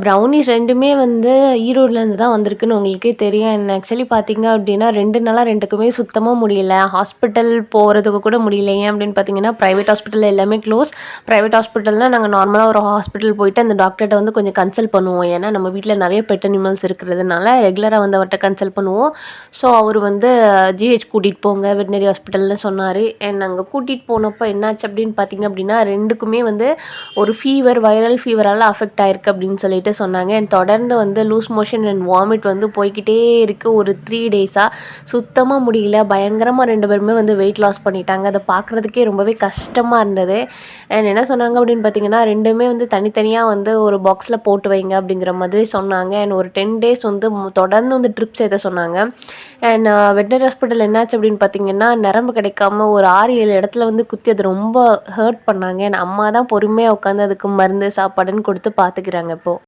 Brownies 2மே வந்து ஈரோட்லேருந்து தான் வந்திருக்குன்னு உங்களுக்கே தெரியும். ஆக்சுவலி பார்த்தீங்க அப்டின்னா 2 நாளா 2க்குமே சுத்தமா முடியல. ஹாஸ்பிட்டல் போறதுக்கு கூட முடியல. ஏன் அப்டின்னு பார்த்தீங்கன்னா, பிரைவேட் ஹாஸ்பிட்டல் எல்லாமே க்ளோஸ். பிரைவேட் ஹாஸ்பிட்டல்னா நாங்க நார்மலா ஒரு ஹாஸ்பிட்டல் போயிட்டு அந்த டாக்டர்ட்ட வந்து கொஞ்சம் கன்சல்ட் பண்ணுவோம். ஏன்னா நம்ம வீட்ல நெறைய பெட் அனிமல்ஸ் இருக்கிறதுனால ரெகுலரா வந்து அவர்ட்ட கன்சல்ட் பண்ணுவோம். ஸோ அவரு வந்து ஜிஹெச் கூட்டிட்டு போங்க வெட்னரி ஹாஸ்பிட்டல்னு சொன்னாரு. அங்க கூட்டிட்டு போனப்போ என்னாச்சு அப்டின்னு பார்த்தீங்க அப்டின்னா 2க்குமே வந்து ஒரு ஃபீவர், வைரல் ஃபீவரால அஃபெக்ட் ஆயிருக்கு அப்படின்னு சொல்லிட்டு சொன்னாங்க. தொடர்ந்து வந்து லூஸ் மோஷன் அண்ட் வாமிட் வந்து போய்க்கிட்டே இருக்கு. ஒரு 3 டேஸா சுத்தமா முடியல. பயங்கரமா 2 பேருமே வந்து வெயிட் லாஸ் பண்ணிட்டாங்க. அத பார்க்குறதுக்கே ரொம்பவே கஷ்டமா இருந்தது. என்ன சொன்னாங்க அப்படின்னு பார்த்தீங்கன்னா, 2மே வந்து தனித்தனியா வந்து ஒரு பாக்ஸ்ல போட்டு வைங்க அப்படிங்கிற மாதிரி சொன்னாங்க. ஒரு 10 டேஸ் வந்து தொடர்ந்து வந்து ட்ரிப்ஸ் ஏத்த சொன்னாங்க. வெட்டனரி ஹாஸ்பிட்டல் என்னாச்சு அப்படின்னு பார்த்தீங்கன்னா, நரம்பு கிடைக்காம ஒரு 6, 7 இடத்துல வந்து குத்தி அது ரொம்ப ஹர்ட் பண்ணாங்க. அம்மா தான் பொறுமையா உட்காந்து அதுக்கு மருந்து, சாப்பாடுன்னு குடுத்து பார்த்துக்கிறாங்க இப்போ.